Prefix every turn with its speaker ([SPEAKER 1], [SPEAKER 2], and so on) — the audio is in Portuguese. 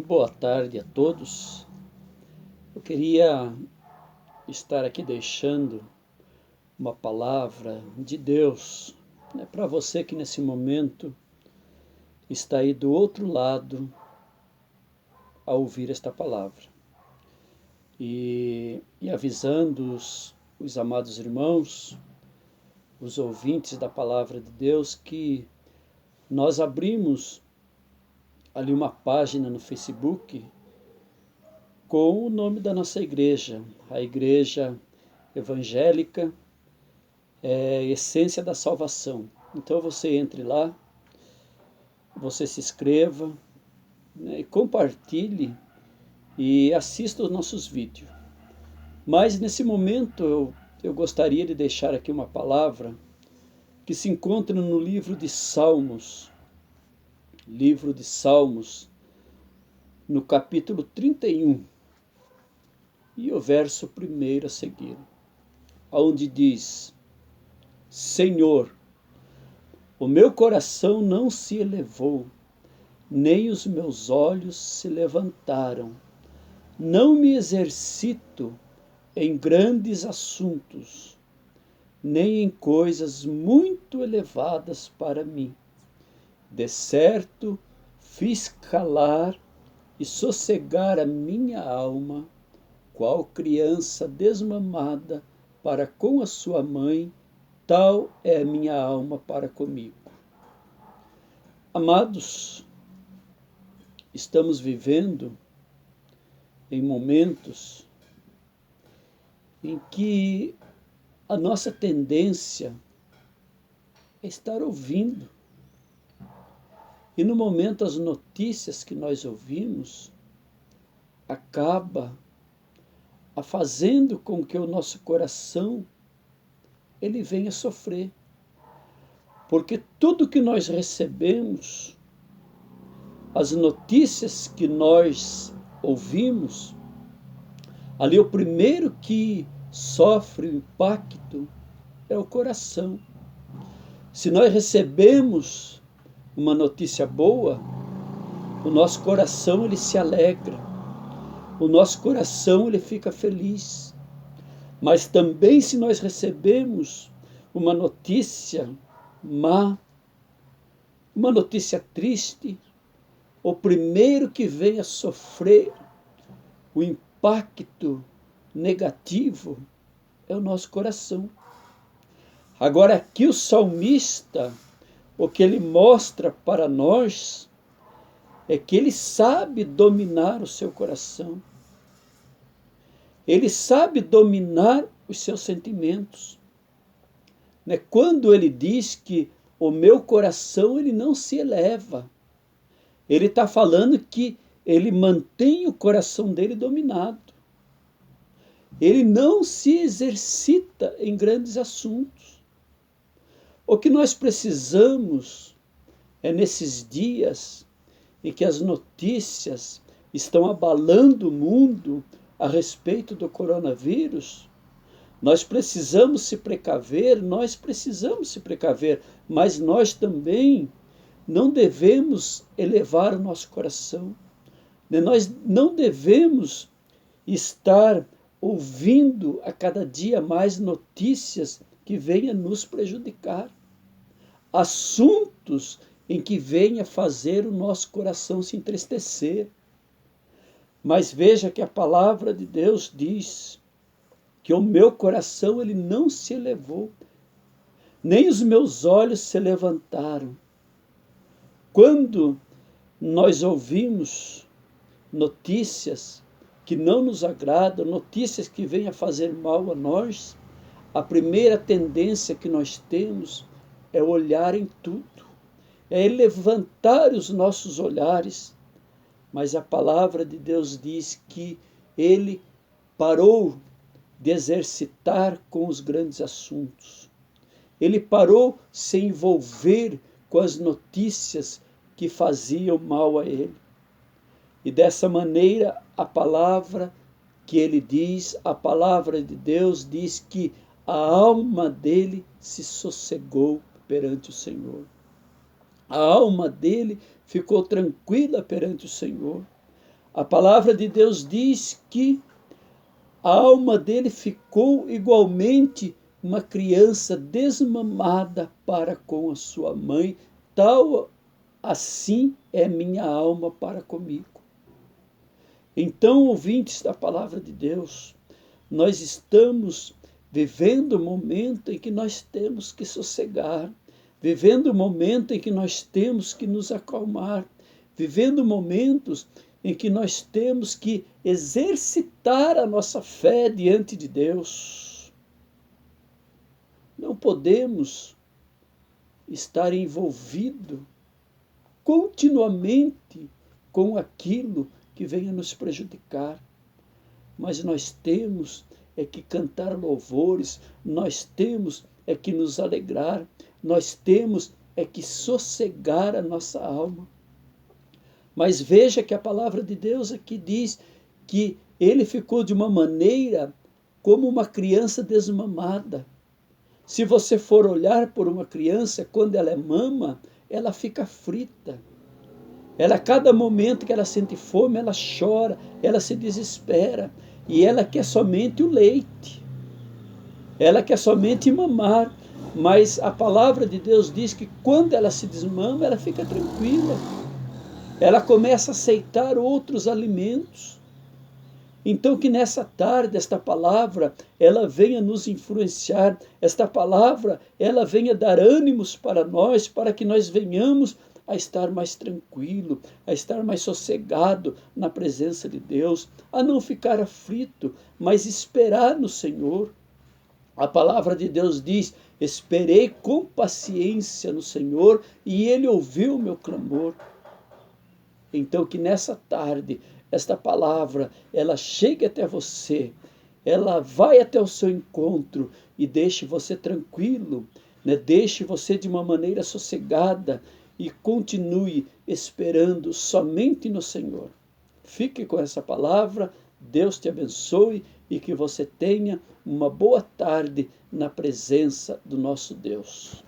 [SPEAKER 1] Boa tarde a todos. Eu queria estar aqui deixando uma palavra de Deus, para você que nesse momento está aí do outro lado a ouvir esta palavra. E avisando os amados irmãos, os ouvintes da palavra de Deus, que nós abrimos ali uma página no Facebook com o nome da nossa igreja, a Igreja Evangélica Essência da Salvação. Então você entre lá, você se inscreva, e compartilhe e assista os nossos vídeos. Mas nesse momento eu gostaria de deixar aqui uma palavra que se encontra no livro de Salmos, no capítulo 31, e o verso 1 a seguir, onde diz: Senhor, o meu coração não se elevou, nem os meus olhos se levantaram. Não me exercito em grandes assuntos, nem em coisas muito elevadas para mim. De certo, fiz calar e sossegar a minha alma, qual criança desmamada para com a sua mãe, tal é a minha alma para comigo. Amados, estamos vivendo em momentos em que a nossa tendência é estar ouvindo. E no momento as notícias que nós ouvimos acaba fazendo com que o nosso coração ele venha sofrer. Porque tudo que nós recebemos, as notícias que nós ouvimos, ali o primeiro que sofre o impacto é o coração. Se nós recebemos uma notícia boa, o nosso coração ele se alegra, o nosso coração ele fica feliz. Mas também se nós recebemos uma notícia má, uma notícia triste, o primeiro que vem a sofrer o impacto negativo é o nosso coração. Agora aqui o salmista, o que ele mostra para nós é que ele sabe dominar o seu coração. Ele sabe dominar os seus sentimentos. Quando ele diz que o meu coração ele não se eleva, ele está falando que ele mantém o coração dele dominado. Ele não se exercita em grandes assuntos. O que nós precisamos é nesses dias em que as notícias estão abalando o mundo a respeito do coronavírus, nós precisamos se precaver, mas nós também não devemos elevar o nosso coração. Nós não devemos estar ouvindo a cada dia mais notícias que venham nos prejudicar. Assuntos em que venha fazer o nosso coração se entristecer. Mas veja que a palavra de Deus diz que o meu coração ele não se elevou, nem os meus olhos se levantaram. Quando nós ouvimos notícias que não nos agradam, notícias que vêm a fazer mal a nós, a primeira tendência que nós temos é olhar em tudo, é levantar os nossos olhares. Mas a palavra de Deus diz que ele parou de exercitar com os grandes assuntos. Ele parou de se envolver com as notícias que faziam mal a ele. E dessa maneira, a palavra que ele diz, a palavra de Deus diz que a alma dele se sossegou perante o Senhor. A alma dele ficou tranquila perante o Senhor. A palavra de Deus diz que a alma dele ficou igualmente uma criança desmamada para com a sua mãe, tal assim é minha alma para comigo. Então, ouvintes da palavra de Deus, nós estamos vivendo um momento em que nós temos que sossegar, vivendo um momento em que nós temos que nos acalmar, vivendo momentos em que nós temos que exercitar a nossa fé diante de Deus. Não podemos estar envolvido continuamente com aquilo que venha nos prejudicar, mas nós temos que cantar louvores, nós temos que nos alegrar, nós temos que sossegar a nossa alma. Mas veja que a palavra de Deus aqui diz que ele ficou de uma maneira como uma criança desmamada. Se você for olhar por uma criança, quando ela é mama, ela fica frita. Ela, a cada momento que ela sente fome, ela chora, ela se desespera. E ela quer somente o leite. Ela quer somente mamar. Mas a palavra de Deus diz que quando ela se desmama, ela fica tranquila. Ela começa a aceitar outros alimentos. Então que nessa tarde, esta palavra, ela venha nos influenciar. Esta palavra, ela venha dar ânimos para nós, para que nós venhamos a estar mais tranquilo, a estar mais sossegado na presença de Deus, a não ficar aflito, mas esperar no Senhor. A palavra de Deus diz: esperei com paciência no Senhor e Ele ouviu o meu clamor. Então que nessa tarde, esta palavra, ela chegue até você, ela vai até o seu encontro e deixe você tranquilo, né? Deixe você de uma maneira sossegada e continue esperando somente no Senhor. Fique com essa palavra, Deus te abençoe e que você tenha uma boa tarde na presença do nosso Deus.